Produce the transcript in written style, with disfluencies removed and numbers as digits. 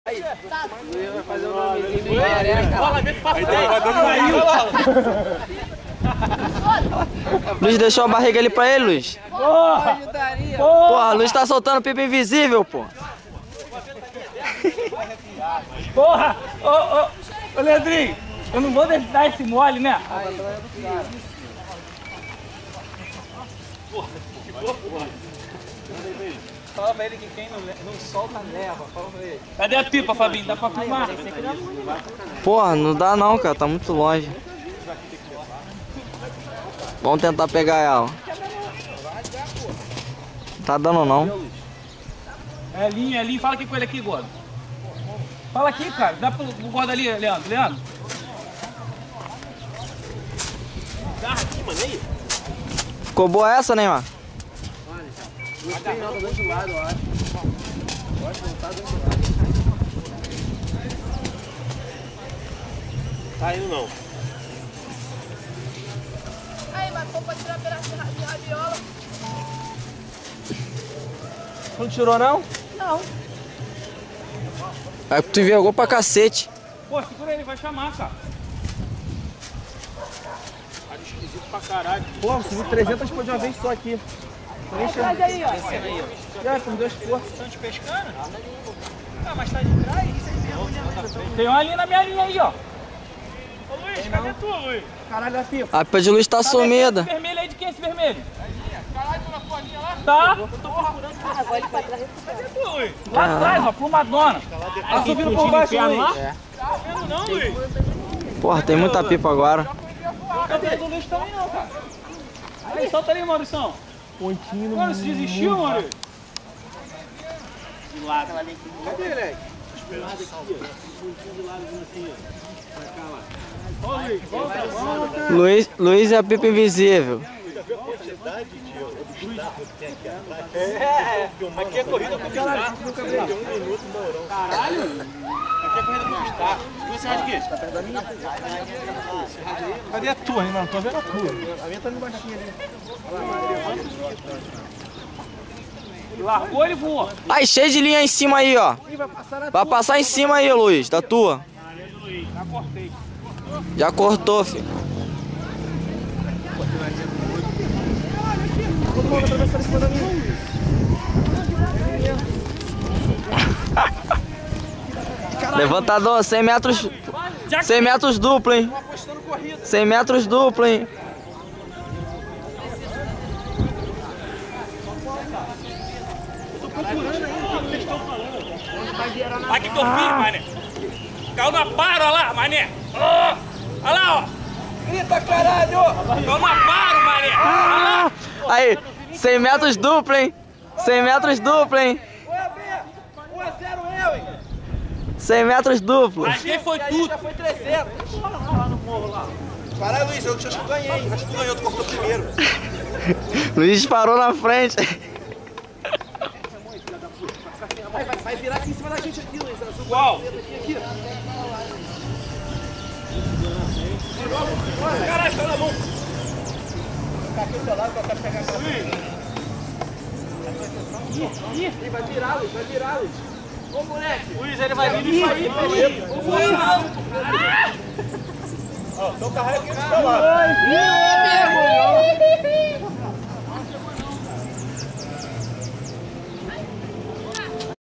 Aí. Vai fazer o nomezinho careca. Bola, vem pra frente. Luiz deixou a barriga ali pra ele, Luiz. Porra! Porra, Luiz tá soltando pipa invisível, pô. Porra! Ô, Leandrinho, eu não vou dar esse mole, né? Fala pra ele que quem não solta leva. Fala pra ele. Cadê a pipa, Fabinho? Dá pra filmar? Porra, não dá não, cara. Tá muito longe. Vamos tentar pegar ela. Não tá dando não. É linha. Fala aqui com ele aqui, gordo. Fala aqui, cara. Dá pro gordo ali, Leandro. Dá aqui, mano, aí. Ficou boa essa, Neymar? Não tem não, tá do outro lado, eu acho. Tá do outro lado. Tá indo não. Aí, mas foi pra tirar um pedaço de rabiola. Não tirou não? Não. Aí tu envergou pra cacete. Pô, segura ele, vai chamar, cara. Tá esquisito pra caralho. Pô, subiu 300 por de uma vez só aqui. Atrás aí, ó. Já, com duas forças. Estão te pescando? Ah, mas tá de trás? Isso aí mesmo, né? Tem uma ali na minha linha aí, ó. Ô Luiz, cadê tu, Luiz? Caralho, a pipa. A pipa de Luiz tá sumida. Esse vermelho aí de quem é esse vermelho? Caralho, tu na tua linha lá? Tá? Agora ele pra trás. Cadê tu, Luiz? Lá atrás, ó, plumadona. Tá subindo por baixo, Luiz. Tá vendo não, Luiz? Porra, tem muita pipa agora. Cadê do Luiz também não, cara? Aí, solta ali, Maurição. Pontinho no Mano, você desistiu, Maurício? De lado. Cadê, Alex? Ô, Luiz, volta. Luiz é a pipa invisível. Aqui é corrida com destaque. Caralho! Aqui é corrida com destaque. Você vai de quê? Tá perto da minha? Cadê a tua, irmão? Tô vendo a tua. A minha tá no baixinho ali. Largou, ele voou. Aí, cheio de linha em cima aí, ó. Vai passar em cima aí, Luiz, da tua. Já cortei. Já cortou, filho. Todo mundo atravessando em cima da minha. Levantador, 100 metros. 100 metros duplo, hein? 100 metros duplo, hein? Aqui teu filho, mané. Caiu na paro, olha lá, mané. Olha lá, ó. Grita, caralho! Caiu na paro, mané. Olha lá. Aí, 100 metros duplo, hein? 100 metros duplo, hein? 1-0 eu, hein? 100 metros duplo. Achei foi tudo. Já foi 300. Caralho, Luiz, eu acho que ganhei. Acho que tu ganhou, tu cortou primeiro. Luiz disparou na frente. Vai virar aqui em cima da gente aqui, Luiz. Qual? Caralho, tá na mão. Tá aqui do teu lado que eu quero pegar aquela Ih, vai virar, Luiz, vai virar, Luiz. Ô, moleque. Luiz, ele vai vir e sair, peixe. Ó, então carrega aqui do teu lado.